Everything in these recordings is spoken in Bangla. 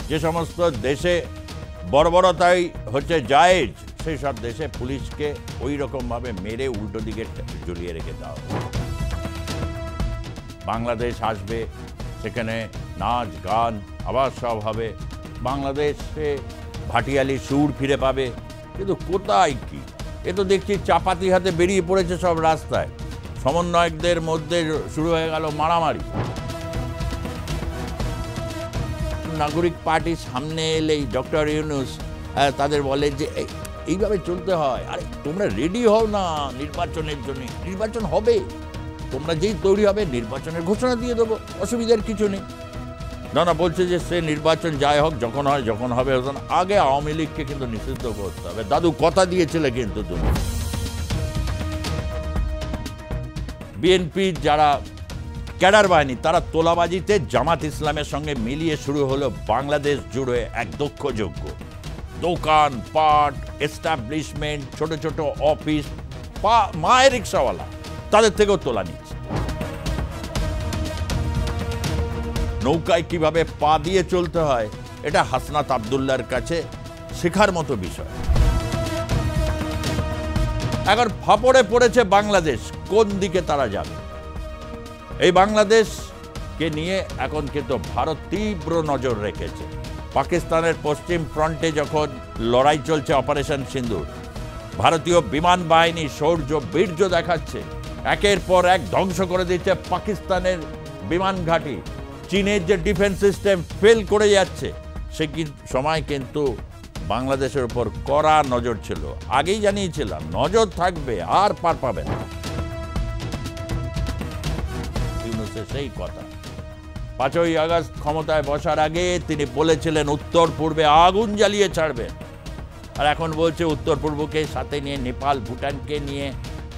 যে সমস্ত দেশে বর্বরতাই হচ্ছে জায়েজ, সেই সব দেশে পুলিশকে ওই রকমভাবে মেরে উল্টো দিকে ঝুলিয়ে রেখে দেওয়া। বাংলাদেশ আসবে, সেখানে নাচ গান আবার সব হবে, বাংলাদেশে ভাটিয়ালি সুর ফিরে পাবে। কিন্তু কোথায় কি, এ তো দেখছি চাপাতি হাতে বেরিয়ে পড়েছে সব রাস্তায়। সমন্বয়কদের মধ্যে শুরু হয়ে গেল মারামারি। নাগরিক পার্টির সামনে এলেই ডক্টর ইউনূস তাদের বলে যে এইভাবে চলতে হয়। আরে তোমরা রেডি হও না নির্বাচনের জন্য, নির্বাচন হবে, তোমরা যেই তৈরি হবে নির্বাচনের ঘোষণা দিয়ে দেবো, অসুবিধার কিছু নেই। না বলছে যে সে নির্বাচন যাই হোক, যখন হয় যখন হবে, আগে আওয়ামী লীগকে কিন্তু নিষিদ্ধ করতে হবে। দাদু কথা দিয়েছিলে কিন্তু তুমি। বিএনপির যারা ক্যাডার বাহিনী তারা তোলাবাজিতে জামাত ইসলামের সঙ্গে মিলিয়ে শুরু হলো বাংলাদেশ জুড়ে এক দক্ষযজ্ঞ। দোকান পাট, এস্টাবলিশমেন্ট, ছোট ছোট অফিস, মায়ের রিক্সাওয়ালা, তাদের থেকেও তোলা নিচ্ছে। নৌকায় কিভাবে পা দিয়ে চলতে হয় এটা হাসনাত আব্দুল্লাহর কাছে শেখার মতো বিষয়। এখন ফাপড়ে পড়েছে বাংলাদেশ, কোন দিকে তারা যাবে। এই বাংলাদেশকে নিয়ে এখন কিন্তু ভারত তীব্র নজর রেখেছে। পাকিস্তানের পশ্চিম ফ্রন্টে যখন লড়াই চলছে অপারেশন সিন্দুর, ভারতীয় বিমান বাহিনী শৌর্য বীর্য দেখাচ্ছে, একের পর এক ধ্বংস করে দিচ্ছে পাকিস্তানের বিমান ঘাঁটি। চীনের যে ডিফেন্স সিস্টেম ফেল করে যাচ্ছে, সে সময় কিন্তু বাংলাদেশের উপর কড়া নজর ছিল। আগেই জানিয়েছিলাম নজর থাকবে, আর পার পাবে না। সেই কথা 5ই আগস্ট ক্ষমতায় বসার আগে তিনি বলেছিলেন উত্তর পূর্বে আগুন জ্বালিয়ে ছাড়বেন, আর এখন বলছে উত্তর পূর্বকে সাথে নিয়ে নেপাল ভুটানকে নিয়ে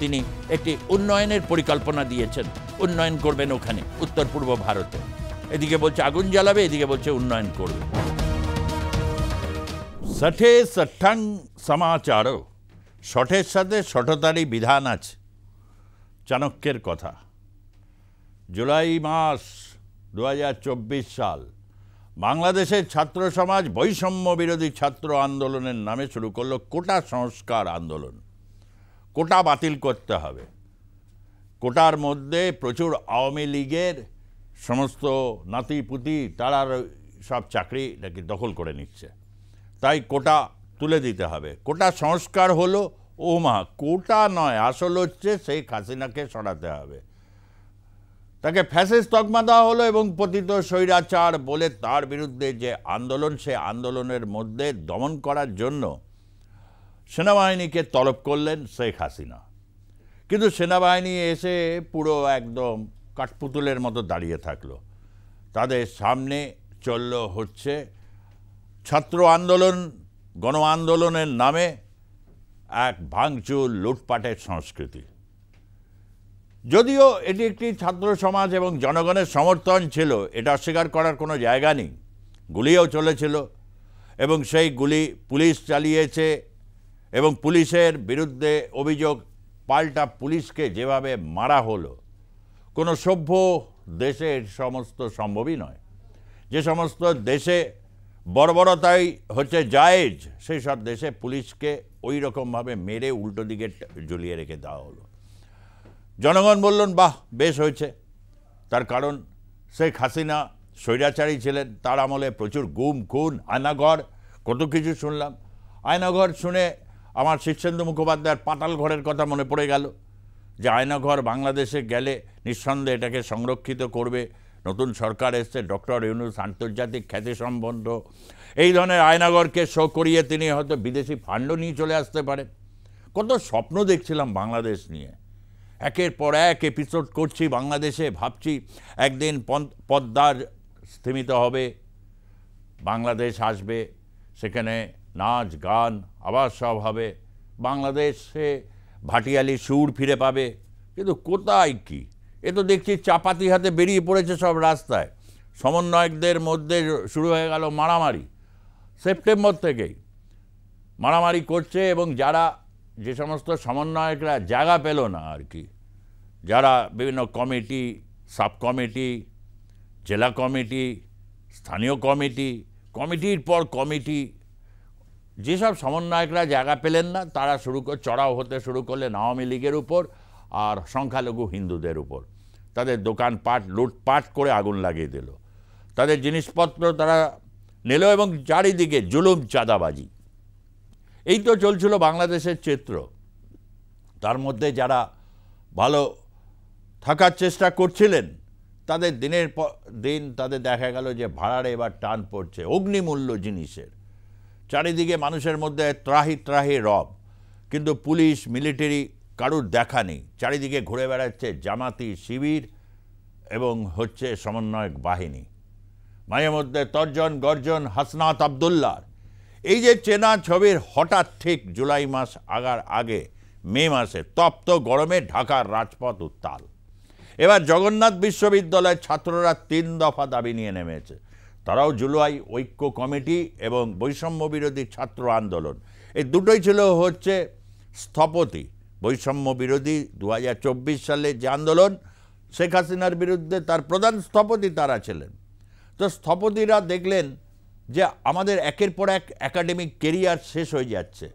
তিনি একটি উন্নয়নের পরিকল্পনা দিয়েছেন, উন্নয়ন করবেন ওখানে উত্তর পূর্ব ভারতে। এদিকে বলছে আগুন জ্বালাবে, এদিকে বলছে উন্নয়ন করবে। সঠে সঠ্যাং সমাচার, সঠের সাথে সঠতারই বিধান আছে, চাণক্যের কথা। জুলাই মাস 2024 সাল বাংলাদেশের ছাত্র সমাজ বৈষম্য বিরোধী ছাত্র আন্দোলনের নামে শুরু করলো কোটা সংস্কার আন্দোলন। কোটা বাতিল করতে হবে। কোটার মধ্যে প্রচুর আওয়ামী লীগের সমস্ত নাতিপুতি তারা সব চাকরি নাকি দখল করে নিচ্ছে, তাই কোটা তুলে দিতে হবে। কোটা সংস্কার হলো, ও মা, কোটা নয়, আসল হচ্ছে শেখ হাসিনাকে সরাতে হবে। তাকে ফ্যাসিস্ট তকমা দেওয়া হলো এবং পতিত স্বৈরাচার বলে তার বিরুদ্ধে যে আন্দোলন, সে আন্দোলনের মধ্যে দমন করার জন্য সেনাবাহিনীকে তলব করলেন শেখ হাসিনা। কিন্তু সেনাবাহিনী এসে পুরো একদম কাঠপুতুলের মতো দাঁড়িয়ে থাকলো। তাদের সামনে চলল হচ্ছে ছাত্র আন্দোলন, গণ আন্দোলনের নামে এক ভাঙচুর লুটপাটের সংস্কৃতি। যদিও এটি একটি ছাত্র সমাজ এবং জনগণের সমর্থন ছিল, এটা অস্বীকার করার কোনো জায়গা নেই। গুলিও চলেছিল এবং সেই গুলি পুলিশ চালিয়েছে এবং পুলিশের বিরুদ্ধে অভিযোগ, পাল্টা পুলিশকে যেভাবে মারা হলো, কোনো সভ্য দেশে সমস্ত সম্ভবই নয়। যে সমস্ত দেশে বর্বরতাই হচ্ছে জায়েজ, সেই সব দেশে পুলিশকে ওই রকমভাবে মেরে উল্টো দিকে ঝুলিয়ে রেখে দেওয়া হলো। জনগণ বললেন বাহ, বেশ হয়েছে। তার কারণ শেখ হাসিনা স্বৈরাচারী ছিলেন, তার আমলে প্রচুর গুম খুন, আয়নাঘর, কত কিছু শুনলাম। আয়নাঘর শুনে আমার শীর্ষেন্দু মুখোপাধ্যায়ের পাতাল ঘরের কথা মনে পড়ে গেল, যে আয়নাঘর বাংলাদেশে গেলে নিঃসন্দেহে এটাকে সংরক্ষিত করবে। নতুন সরকার এসছে, ডক্টর ইউনূস আন্তর্জাতিক খ্যাতিসম্পন্ন, এই ধরনের আয়নাঘরকে শো করিয়ে তিনি হয়তো বিদেশি ফান্ডও নিয়ে চলে আসতে পারেন। কত স্বপ্ন দেখছিলাম বাংলাদেশ নিয়ে, একের পর এক এপিসোড করছি বাংলাদেশে, ভাবছি একদিন পদ্মার স্থিমিত হবে, বাংলাদেশ আসবে, সেখানে নাচ গান আবার সব হবে, বাংলাদেশে ভাটিয়ালি সুর ফিরে পাবে। কিন্তু কোথায় কি, এ তো দেখছি চাপাতি হাতে বেরিয়ে পড়েছে সব রাস্তায়। সমন্বয়কদের মধ্যে শুরু হয়ে গেল মারামারি। সেপ্টেম্বর থেকেই মারামারি করছে এবং যারা, যে সমস্ত সমন্বয়করা জায়গা পেল না আর কি, যারা বিভিন্ন কমিটি, সাব কমিটি, জেলা কমিটি, স্থানীয় কমিটি, কমিটির পর কমিটি, যেসব সমন্বয়করা জায়গা পেলেন না তারা চড়াও হতে শুরু করলেন আওয়ামী লীগের উপর আর সংখ্যালঘু হিন্দুদের উপর। তাদের দোকানপাট লুটপাট করে আগুন লাগিয়ে দিল, তাদের জিনিসপত্র তারা নিল এবং চারিদিকে জুলুম চাঁদাবাজি। এই তো চলছিল বাংলাদেশের চিত্র। তার মধ্যে যারা ভালো থাকার চেষ্টা করছিলেন তাদের দিনের পর দিন তাদের দেখা গেল যে ভাড়ার এবার টান পড়ছে অগ্নিমূল্য জিনিসের। চারিদিকে মানুষের মধ্যে ত্রাহি ত্রাহি রব, কিন্তু পুলিশ মিলিটারি কারুর দেখা নেই। চারিদিকে ঘুরে বেড়াচ্ছে জামাতি শিবির এবং হচ্ছে সমন্বয়ক বাহিনী। মাঝে মধ্যে তর্জন গর্জন হাসনাত আবদুল্লার। এই যে চেনা ছবির হঠাৎ ঠিক জুলাই মাস আগে মে মাসে তপ্ত গরমে ঢাকার রাজপথ উত্তাল। এবার জগন্নাথ বিশ্ববিদ্যালয়ের ছাত্ররা ৩ দফা দাবি নিয়ে নেমেছে। তারাও জুলাই ঐক্য কমিটি এবং বৈষম্য বিরোধী ছাত্র আন্দোলন, এই দুটোই ছিল হচ্ছে স্থপতি। বৈষম্য বিরোধী 2024 সালে যে আন্দোলন, শেখ হাসিনার বিরুদ্ধে, তার প্রধান স্থপতি তারা ছিলেন। তো স্থপতিরা দেখলেন যে আমাদের একের পর এক একাডেমিক কেরিয়ার শেষ হয়ে যাচ্ছে,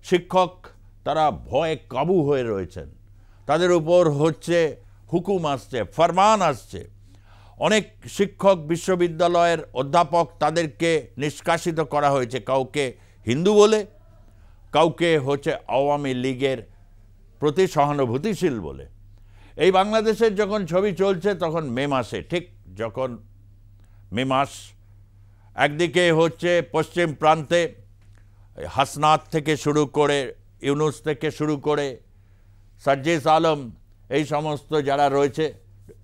শিক্ষক তারা ভয়ে কাবু হয়ে রয়েছেন, তাদের উপর হচ্ছে হুকুম আসছে, ফরমান আসছে। অনেক শিক্ষক বিশ্ববিদ্যালয়ের অধ্যাপক তাদেরকে নিষ্কাশিত করা হয়েছে, কাউকে হিন্দু বলে, কাউকে হচ্ছে আওয়ামী লীগের প্রতি সহানুভূতিশীল বলে। এই বাংলাদেশের যখন ছবি চলছে তখন মে মাসে, ঠিক যখন মে মাস, একদিকে হচ্ছে পশ্চিম প্রান্তে হাসনাত থেকে শুরু করে ইউনুস থেকে শুরু করে সাজ্জিদ আলম, এই সমস্ত যারা রয়েছে,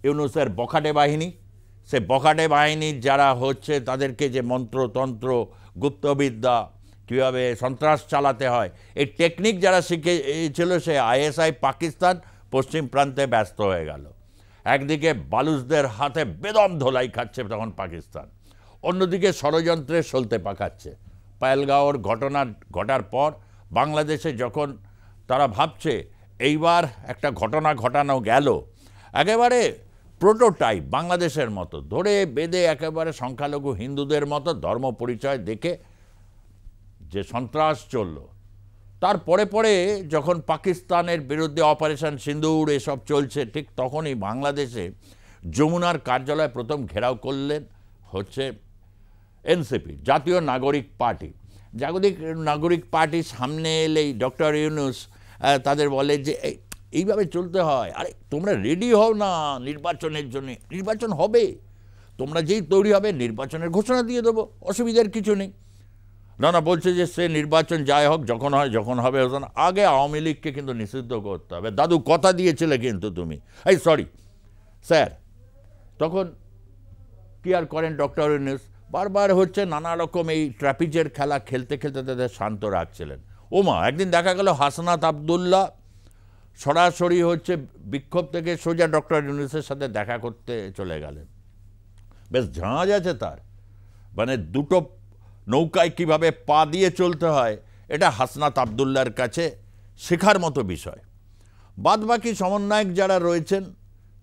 ইউনুসের বখাটে বাহিনী, সে বখাটে বাহিনীর যারা হচ্ছে তাদেরকে যে মন্ত্রতন্ত্র গুপ্তবিদ্যা কীভাবে সন্ত্রাস চালাতে হয় এই টেকনিক যারা শিখেছিল, সে আইএসআই পাকিস্তান পশ্চিম প্রান্তে ব্যস্ত হয়ে গেল। একদিকে বালুচদের হাতে বেদম ধোলাই খাচ্ছে তখন পাকিস্তান, অন্যদিকে ষড়যন্ত্রের সলতে পাকাচ্ছে। পায়েলগাঁওর ঘটনা ঘটার পর বাংলাদেশে যখন তারা ভাবছে এইবার একটা ঘটনা ঘটানো গেল, একেবারে প্রোটোটাইপ বাংলাদেশের মতো ধরে বেঁধে একেবারে সংখ্যালঘু হিন্দুদের মতো ধর্ম পরিচয় দেখে যে সন্ত্রাস চলল, তারপরে পরে যখন পাকিস্তানের বিরুদ্ধে অপারেশন সিন্দুর এসব চলছে, ঠিক তখনই বাংলাদেশে যমুনার কার্যালয় প্রথম ঘেরাও করলেন হচ্ছে এনসিপি, জাতীয় নাগরিক পার্টি। জাগতিক নাগরিক পার্টির সামনে এলেই ডক্টর ইউনুস তাদের বলে যে এইভাবে চলতে হয়, আরে তোমরা রেডি হও না নির্বাচনের জন্য, নির্বাচন হবে, তোমরা যেই তৈরি হবে নির্বাচনের ঘোষণা দিয়ে দেবো, অসুবিধার কিছু নেই। না বলছে যে সে নির্বাচন যাই হোক, যখন হয় যখন হবে, আগে আওয়ামী লীগকে কিন্তু নিষিদ্ধ করতে হবে। দাদু কথা দিয়েছিলে কিন্তু তুমি, এই সরি স্যার। তখন কি আর করেন ডক্টর ইউনুস, বারবার হচ্ছে নানা রকম এই ট্র্যাপিজের খেলা খেলতে খেলতে তাদের শান্ত রাখছিলেন। ওমা, একদিন দেখা গেল হাসনাত আবদুল্লাহ সরাসরি হচ্ছে বিক্ষোভ থেকে সোজা ডক্টর ইউনুসের সাথে দেখা করতে চলে গেলেন। বেশ ঝাঁজ আছে তার, মানে দুটো নৌকায় কিভাবে পা দিয়ে চলতে হয় এটা হাসনাত আবদুল্লাহর কাছে শেখার মতো বিষয়। বাদবাকি সমন্বয়ক যারা রয়েছেন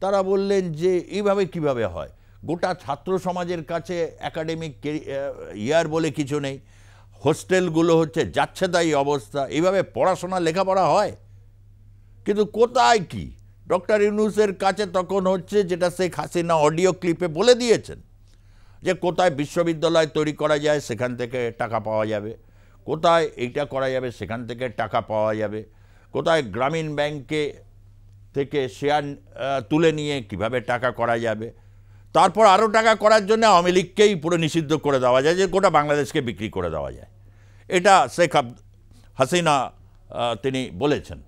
তারা বললেন যে এইভাবে কিভাবে হয়, গোটা ছাত্র সমাজের কাছে একাডেমিক ইয়ার বলে কিছু নেই, হোস্টেলগুলো হচ্ছে যাচ্ছে তাই অবস্থা, এইভাবে পড়াশোনা লেখাপড়া হয়। কিন্তু কোথায় কি, ডক্টর ইউনুসের কাছে তখন হচ্ছে যেটা শেখ হাসিনা অডিও ক্লিপে বলে দিয়েছেন যে কোথায় বিশ্ববিদ্যালয় তৈরি করা যায় সেখান থেকে টাকা পাওয়া যাবে, কোথায় এইটা করা যাবে সেখান থেকে টাকা পাওয়া যাবে, কোথায় গ্রামীণ ব্যাংকে থেকে শেয়ার তুলে নিয়ে কিভাবে টাকা করা যাবে, তারপর আরও টাকা করার জন্য আওয়ামী লীগকেই পুরো নিষিদ্ধ করে দেওয়া যায়, যে গোটা বাংলাদেশকে বিক্রি করে দেওয়া যায়। এটা শেখ হাসিনা তিনি বলেছেন।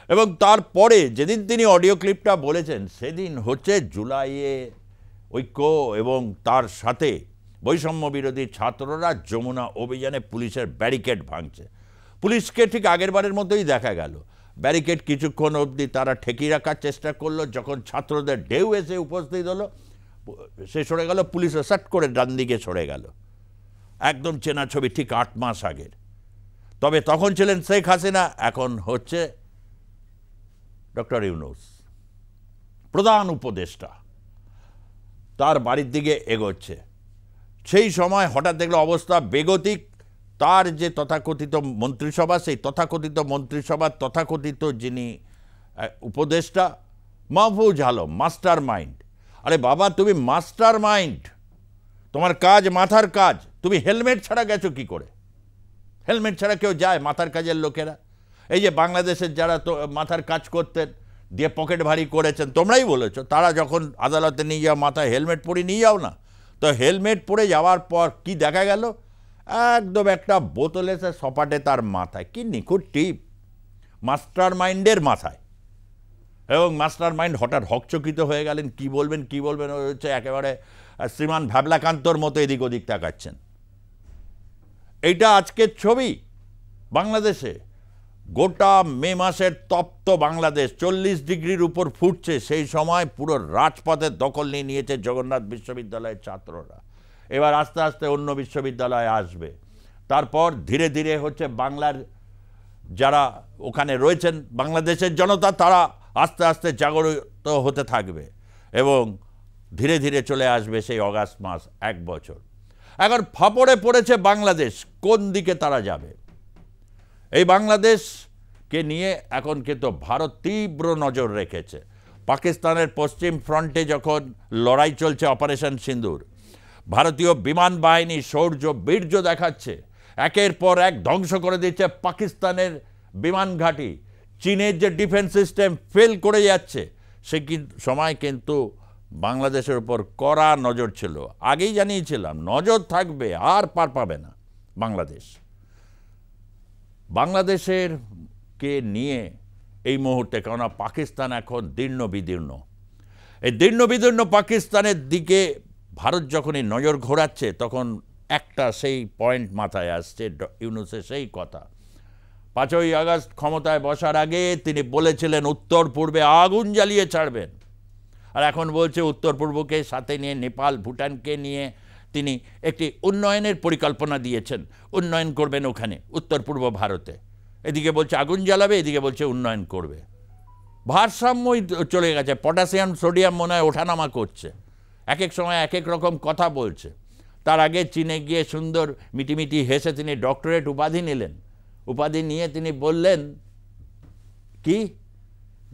এবং তারপরে যেদিন তিনি অডিও ক্লিপটা বলেছেন সেদিন হচ্ছে জুলাইয়ে ঐক্য এবং তার সাথে বৈষম্য বিরোধী ছাত্ররা যমুনা অভিযানে পুলিশের ব্যারিকেড ভাঙছে। পুলিশকে ঠিক আগের বারের মতোই দেখা গেল, ব্যারিকেড কিছুক্ষণ অবধি তারা ঠেকিয়ে রাখার চেষ্টা করলো, যখন ছাত্রদের ঢেউ এসে উপস্থিত হলো সে সরে গেল, পুলিশ সাট করে ডান দিকে সরে গেল। একদম চেনা ছবি, ঠিক 8 মাস আগের। তবে তখন ছিলেন শেখ হাসিনা, এখন হচ্ছে ডক্টর ইউনুস প্রধান উপদেষ্টা, তার বাড়ির দিকে এগোচ্ছে। সেই সময় হঠাৎ দেখলো অবস্থা বেগতিক, তার যে তথাকথিত মন্ত্রিসভা, সেই তথাকথিত মন্ত্রিসভার তথাকথিত যিনি উপদেষ্টা মাহফুজ আলম, মাস্টার মাইন্ড। আরে বাবা, তুমি মাস্টার মাইন্ড, তোমার কাজ মাথার কাজ, তুমি হেলমেট ছাড়া গেছো কি করে? হেলমেট ছাড়া কেউ যায় মাথার কাজের লোকেরা? এই যে বাংলাদেশের যারা তো মাথার কাজ করতেন, দিয়ে পকেট ভারী করেছেন, তোমরাই বলেছো, তারা যখন আদালতে নিয়ে যাও মাথায় হেলমেট পরে নিয়ে যাও না, তো হেলমেট পরে যাওয়ার পর কি দেখা গেল? একদম একটা বোতল এসে সপাটে তার মাথায়। কি নিখুঁত টিপ মাস্টার মাইন্ডের মাথায়। এবং মাস্টার মাইন্ড হঠাৎ হকচকিত হয়ে গেলেন, কি বলবেন হচ্ছে একেবারে শ্রীমান ভ্যাবলাকান্তর মতো এদিক ওদিক তাকাচ্ছেন। এইটা আজকের ছবি বাংলাদেশে। গোটা মে মাসের তপ্ত বাংলাদেশ 40 ডিগ্রির উপর ফুটছে, সেই সময় পুরো রাজপথের দখল নিয়ে নিয়েছে জগন্নাথ বিশ্ববিদ্যালয়ের ছাত্ররা। এবার আস্তে আস্তে অন্য বিশ্ববিদ্যালয় আসবে, তারপর ধীরে ধীরে হচ্ছে বাংলার যারা ওখানে রয়েছেন বাংলাদেশের জনতা, তারা আস্তে আস্তে জাগরিত হতে থাকবে এবং ধীরে ধীরে চলে আসবে সেই অগাস্ট মাস, 1 বছর। এখন ফাপড়ে পড়েছে বাংলাদেশ, কোন দিকে তারা যাবে? এই বাংলাদেশকে নিয়ে এখন কিন্তু ভারত তীব্র নজর রেখেছে। পাকিস্তানের পশ্চিম ফ্রন্টে যখন লড়াই চলছে অপারেশন সিন্দুর, ভারতীয় বিমান বাহিনী শৌর্য বীর্য দেখাচ্ছে, একের পর এক ধ্বংস করে দিচ্ছে পাকিস্তানের বিমান ঘাঁটি। চীনের যে ডিফেন্স সিস্টেম ফেল করে যাচ্ছে, সে সময় কিন্তু বাংলাদেশের উপর কড়া নজর ছিল। আগেই জানিয়েছিলাম নজর থাকবে, আর পার পাবে না বাংলাদেশ। বাংলাদেশের কে নিয়ে এই মুহূর্তে, কেননা পাকিস্তান এখন দীর্ণ বিদীর্ণ, এই দীর্ণ বিদীর্ণ পাকিস্তানের দিকে ভারত যখনই নজর ঘোরাচ্ছে, তখন একটা সেই পয়েন্ট মাথায় আসছে, ইউনূসের সেই কথা। 5ই আগস্ট ক্ষমতায় বসার আগে তিনি বলেছিলেন উত্তর পূর্বে আগুন জ্বালিয়ে ছাড়বেন, আর এখন বলছে উত্তর পূর্বকে সাথে নিয়ে নেপাল ভুটানকে নিয়ে তিনি একটি উন্নয়নের পরিকল্পনা দিয়েছেন, উন্নয়ন করবেন ওখানে উত্তর পূর্ব ভারতে। এদিকে বলছে আগুন জ্বালাবে, এদিকে বলছে উন্নয়ন করবে। ভারসাম্যই চলে গেছে। পটাশিয়াম সোডিয়াম মনে হয় ওঠানামা করছে, এক এক সময় এক এক রকম কথা বলছে। তার আগে চীনে গিয়ে সুন্দর মিটিমিটি হেসে তিনি ডক্টরেট উপাধি নিলেন। উপাধি নিয়ে তিনি বললেন কি,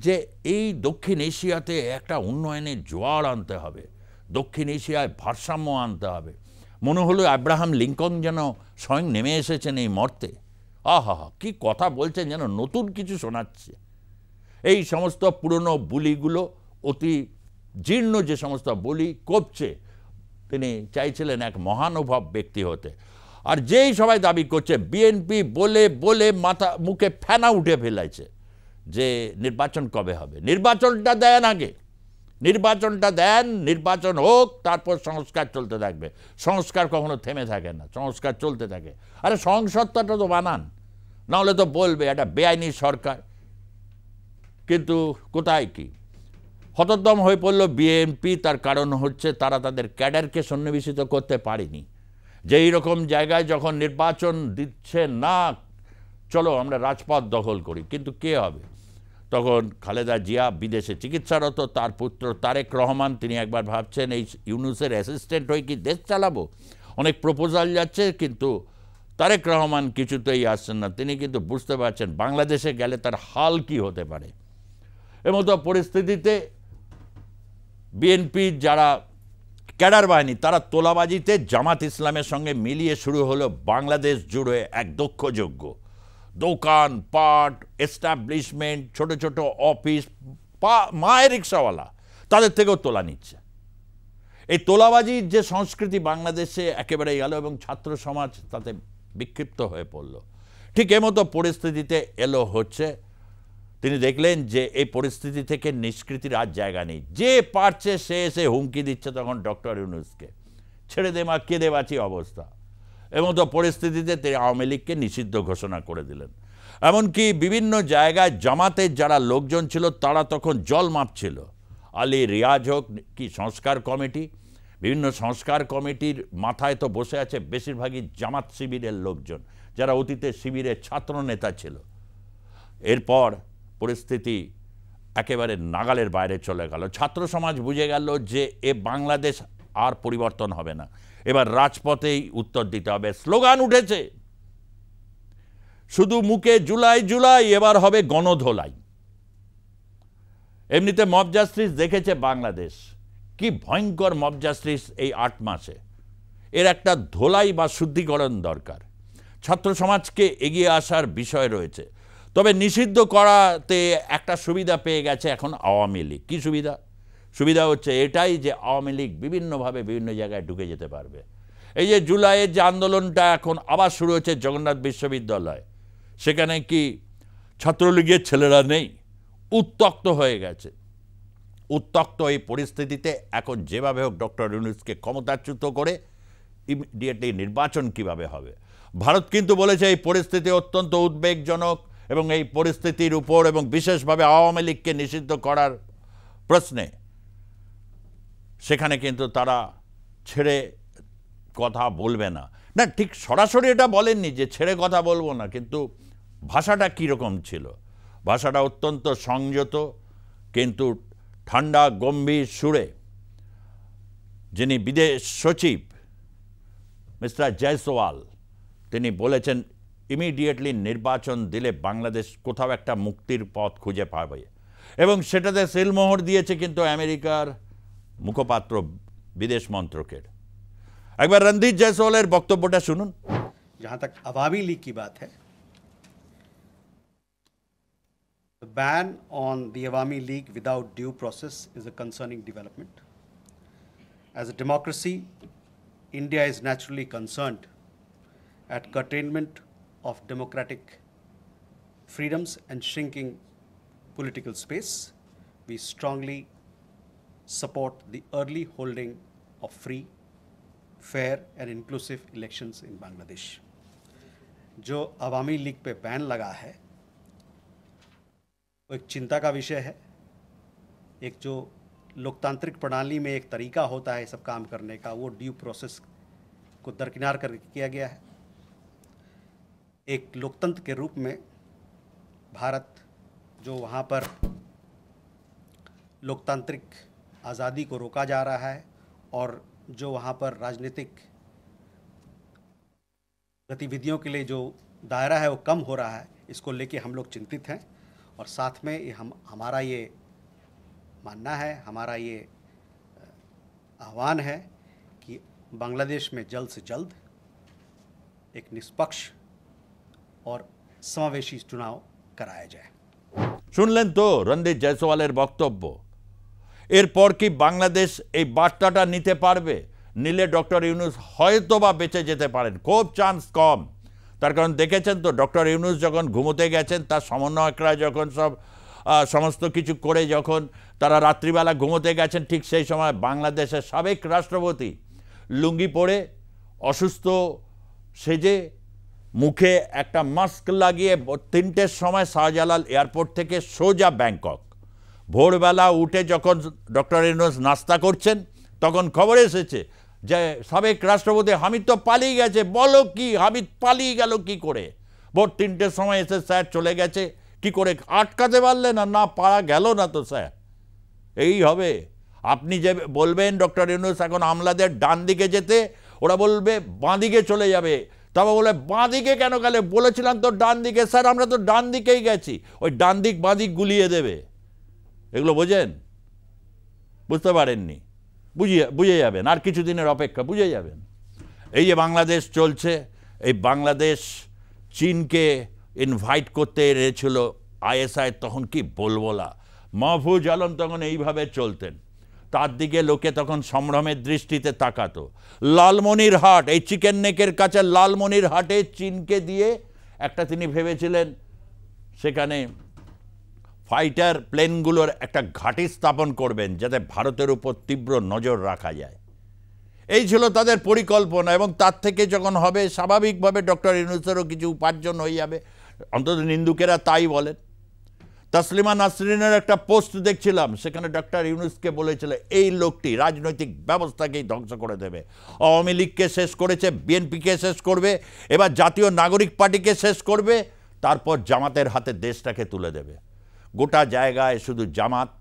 যে এই দক্ষিণ এশিয়াতে একটা উন্নয়নের জোয়ার আনতে হবে, দক্ষিণ এশিয়ায় ভারসাম্য আনতে হবে। মনে হলো আব্রাহাম লিঙ্কন যেন স্বয়ং নেমে এসেছেন এই মর্তে। আহা, কি কথা বলছেন, যেন নতুন কিছু শোনাচ্ছে। এই সমস্ত পুরনো বুলিগুলো, অতি জীর্ণ যে সমস্ত বুলি কপছে, তিনি চাইছিলেন এক মহানুভব ব্যক্তি হতে। আর যেই সবাই দাবি করছে, বিএনপি বলে বলে মাথা মুখে ফেনা উঠে ফেলাইছে যে নির্বাচন কবে হবে। নির্বাচনটা দেন আগে, নির্বাচনটা দেন, নির্বাচন হোক, তারপর সংস্কার চলতে থাকবে। সংস্কার কখনো থেমে থাকে না, সংস্কার চলতে থাকে। আরে সংসদটা তো বানান, নাহলে তো বলবে এটা বেআইনি সরকার। কিন্তু কোথায় কি হতোদ্যম হয়ে পড়ল বিএনপি। তার কারণ হচ্ছে তারা তাদের ক্যাডারকে সন্নিবেশিত করতে পারেনি। যে এইরকম জায়গায় যখন নির্বাচন দিচ্ছে না, চলো আমরা রাজপথ দখল করি, কিন্তু কে হবে? তখন খালেদা জিয়া বিদেশে চিকিৎসারত, তার পুত্র তারেক রহমান, তিনি একবার ভাবছেন এই ইউনূসের অ্যাসিস্ট্যান্ট হয়ে কি দেশ চালাবো। অনেক প্রপোজাল যাচ্ছে, কিন্তু তারেক রহমান কিছুতেই আসছেন না। তিনি কিন্তু বুঝতে পারছেন বাংলাদেশে গেলে তার হাল কি হতে পারে। এমতো পরিস্থিতিতে বিএনপি যারা ক্যাডার বাহিনী, তারা তোলাবাজিতে জামাত ইসলামের সঙ্গে মিলিয়ে শুরু হলো বাংলাদেশ জুড়ে এক দক্ষযজ্ঞ। দোকান পাট, এস্টাবলিশমেন্ট, ছোট ছোট অফিস, মায়ের রিক্সাওয়ালা, তাদের থেকেও তোলা নিচ্ছে। এই তোলাবাজির যে সংস্কৃতি বাংলাদেশে একেবারে গেল এবং ছাত্র সমাজ তাতে বিক্ষিপ্ত হয়ে পড়ল। ঠিক এমতো পরিস্থিতিতে এলো হচ্ছে, তিনি দেখলেন যে এই পরিস্থিতি থেকে নিষ্কৃতির আর জায়গা নেই। যে পারছে সে এসে হুমকি দিচ্ছে তখন ডক্টর ইউনূসকে, ছেড়ে দে মা, কেঁদে বাঁচি অবস্থা। এমতো পরিস্থিতিতে তিনি আওয়ামী লীগকে নিষিদ্ধ ঘোষণা করে দিলেন। এমনকি বিভিন্ন জায়গায় জামাতের যারা লোকজন ছিল তারা তখন জল মাপছিল। আলী রিয়াজ হোক কি সংস্কার কমিটি, বিভিন্ন সংস্কার কমিটির মাথায় তো বসে আছে বেশিরভাগই জামাত শিবিরের লোকজন, যারা অতীতে শিবিরের ছাত্র নেতা ছিল। এরপর পরিস্থিতি একেবারে নাগালের বাইরে চলে গেল। ছাত্র সমাজ বুঝে গেল যে এ বাংলাদেশ আর পরিবর্তন হবে না, এবার রাজপথেই উত্তর দিতে হবে। স্লোগান উঠেছে শুধু মুখে, জুলাই জুলাই, এবার হবে গণধোলাই। এমনিতে মব জাস্টিস দেখেছে বাংলাদেশ, কি ভয়ঙ্কর মব জাস্টিস এই 8 মাসে। এর একটা ধোলাই বা শুদ্ধিকরণ দরকার। ছাত্র সমাজকে এগিয়ে আসার বিষয় রয়েছে, তবে নিষিদ্ধ করাতে একটা সুবিধা পেয়ে গেছে এখন আওয়ামী লীগ। কি সুবিধা? সুবিধা হচ্ছে এটাই যে আওয়ামী লীগ বিভিন্নভাবে বিভিন্ন জায়গায় ঢুকে যেতে পারবে। এই যে জুলাইয়ের যে আন্দোলনটা এখন আবার শুরু হচ্ছে জগন্নাথ বিশ্ববিদ্যালয়, সেখানে কি ছাত্রলীগের ছেলেরা নেই? উত্তক্ত হয়ে গেছে। উত্তক্ত এই পরিস্থিতিতে এখন যেভাবে হোক ডক্টর ইউনূসকে ক্ষমতাচ্যুত করে ইমিডিয়েটলি নির্বাচন কিভাবে হবে। ভারত কিন্তু বলেছে এই পরিস্থিতি অত্যন্ত উদ্বেগজনক এবং এই পরিস্থিতির উপর এবং বিশেষভাবে আওয়ামী লীগকে নিষিদ্ধ করার প্রশ্নে সেখানে কিন্তু তারা ছেড়ে কথা বলবে না। না, ঠিক সরাসরি এটা বলেননি যে ছেড়ে কথা বলবো না, কিন্তু ভাষাটা কীরকম ছিল? ভাষাটা অত্যন্ত সংযত কিন্তু ঠান্ডা গম্ভীর সুরে যিনি বিদেশ সচিব মিস্টার জয়সওয়াল, তিনি বলেছেন ইমিডিয়েটলি নির্বাচন দিলে বাংলাদেশ কোথাও একটা মুক্তির পথ খুঁজে পাবে, এবং সেটাতে সিলমোহর দিয়েছে কিন্তু আমেরিকার মুখপাত্র বিদেশ মন্ত্রকের। একবার রণদীপ জয়সওয়ালের বক্তব্যটা শুনুন। जहां तक अवामी लीग की बात है, the ban on the Awami League without due process is a concerning development. As a democracy, India is naturally concerned at curtailment of democratic freedoms and shrinking political space. We strongly support the early holding of free, fair and inclusive elections in Bangladesh. जो अवामी लीग पे बैन लगा है वो एक चिंता का विषय है। एक जो लोकतांत्रिक प्रणाली में एक तरीका होता है सब काम करने का, वो ड्यू प्रोसेस को दरकिनार कर किया गया है। एक लोकतंत्र के रूप में भारत जो वहाँ पर लोकतांत्रिक आज़ादी को रोका जा रहा है और जो वहाँ पर राजनीतिक गतिविधियों के लिए जो दायरा है वो कम हो रहा है, इसको लेके हम लोग चिंतित हैं। और साथ में हमारा ये मानना है, हमारा ये आह्वान है कि बांग्लादेश में जल्द से जल्द एक निष्पक्ष और समावेशी चुनाव कराया जाए। শুনলেন তো রণদীপ জয়সওয়ালের বক্তব্য। এরপর কি বাংলাদেশ এই বার্তাটা নিতে পারবে? নিলে ডক্টর ইউনূস হয়তো বা বেঁচে যেতে পারেন, খুব চান্স কম। তার কারণ দেখেছেন তো ডক্টর ইউনূস যখন ঘুমোতে গেছেন, তার সমন্বয়করা যখন সমস্ত কিছু করে যখন তারা রাত্রিবেলা ঘুমোতে গেছেন, ঠিক সেই সময় বাংলাদেশের সাবেক রাষ্ট্রপতি লুঙ্গি পরে অসুস্থ সেজে মুখে একটা মাস্ক লাগিয়ে 3টের সময় শাহজালাল এয়ারপোর্ট থেকে সোজা ব্যাংকক। ভোরবেলা উঠে যখন ডক্টর ইউনূস নাস্তা করছেন, তখন খবর এসেছে যে সাবেক রাষ্ট্রপতি হামিদ তো পালিয়ে গেছে। বলো কি, হামিদ পালিয়ে গেল কি করে? ভোর 3টের সময় এসে স্যার চলে গেছে, কি করে আটকাতে পারলেন? না পারা গেল না তো স্যার। এই হবে। আপনি যে বলবেন ডক্টর ইউনূস এখন আমলাদের ডান দিকে যেতে, ওরা বলবে বাঁ দিকে চলে যাবে। তারপর বলে বাঁ দিকে কেন গেলে? বলেছিলাম তো ডান দিকে। স্যার আমরা তো ডান দিকেই গেছি। ওই ডান দিক বাঁ দিক গুলিয়ে দেবে। এগুলো বোঝেন? বুঝতে পারেননি? বুঝে যাবেন, আর কিছু দিনের অপেক্ষা, বুঝে যাবেন। এই যে বাংলাদেশ চলছে, এই বাংলাদেশ চীনকে ইনভাইট করতে এসেছিল আইএসআই, তখন কি বলবো না, মাহফুজ আলম তখন এইভাবে চলতেন, তার দিকে লোকে তখন সম্ভ্রমের দৃষ্টিতে তাকাতো। লালমনিরহাট, এই চিকেন নেকের কাছে লালমনিরহাটে চীনকে দিয়ে একটা তিনি ভেবেছিলেন সেখানে ফাইটার প্লেনগুলোর একটা ঘাঁটি স্থাপন করবেন যাতে ভারতের উপর তীব্র নজর রাখা যায়। এই ছিল তাদের পরিকল্পনা, এবং তার থেকে যখন হবে স্বাভাবিকভাবে ডক্টর ইউনূসেরও কিছু উপার্জন হয়ে যাবে, অন্তত নিন্দুকেরা তাই বলেন। তসলিমা নাসরিনের একটা পোস্ট দেখছিলাম, সেখানে ডক্টর ইউনূসকে বলেছিল এই লোকটি রাজনৈতিক ব্যবস্থাকেই ধ্বংস করে দেবে। আওয়ামী লীগকে শেষ করেছে, বিএনপিকে শেষ করবে, এবার জাতীয় নাগরিক পার্টিকে শেষ করবে, তারপর জামাতের হাতে দেশটাকে তুলে দেবে। গোটা জায়গায় শুধু জামাত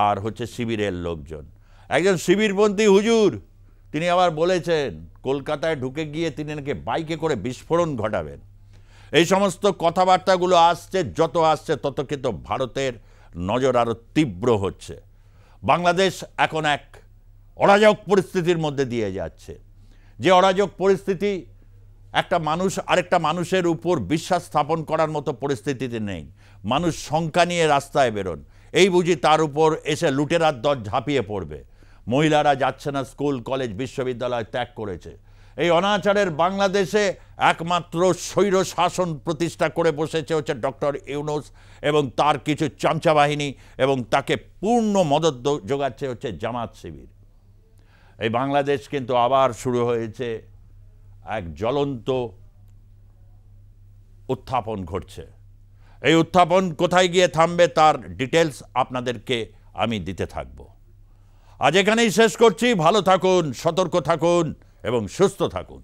আর হচ্ছে শিবিরের লোকজন। একজন শিবিরপন্থী হুজুর তিনি আবার বলেছেন কলকাতায় ঢুকে গিয়ে তিনি নাকি বাইকে করে বিস্ফোরণ ঘটাবেন। এই সমস্ত কথাবার্তাগুলো আসছে, যত আসছে তত কিন্তু ভারতের নজর আরও তীব্র হচ্ছে। বাংলাদেশ এখন এক অরাজক পরিস্থিতির মধ্যে দিয়ে যাচ্ছে, যে অরাজক পরিস্থিতি একটা মানুষ আরেকটা মানুষের উপর বিশ্বাস স্থাপন করার মতো পরিস্থিতিতে নেই। মানুষ শঙ্কা নিয়ে রাস্তায় বেরোন, এই বুঝি তার উপর এসে লুটেরার দল ঝাঁপিয়ে পড়বে। মহিলারা যাচ্ছে না স্কুল, কলেজ, বিশ্ববিদ্যালয় ত্যাগ করেছে। এই অনাচারের বাংলাদেশে একমাত্র স্বৈর শাসন প্রতিষ্ঠা করে বসেছে হচ্ছে ডক্টর ইউনূস এবং তার কিছু চামচা বাহিনী, এবং তাকে পূর্ণ মদত যোগাচ্ছে হচ্ছে জামাত শিবির। এই বাংলাদেশ কিন্তু আবার শুরু হয়েছে এক জ্বলন্ত উত্থাপন ঘটছে। এই উত্থাপন কোথায় গিয়ে থামবে তার ডিটেলস আপনাদেরকে আমি দিতে থাকব। আজ এখানেই শেষ করছি। ভালো থাকুন, সতর্ক থাকুন এবং সুস্থ থাকুন।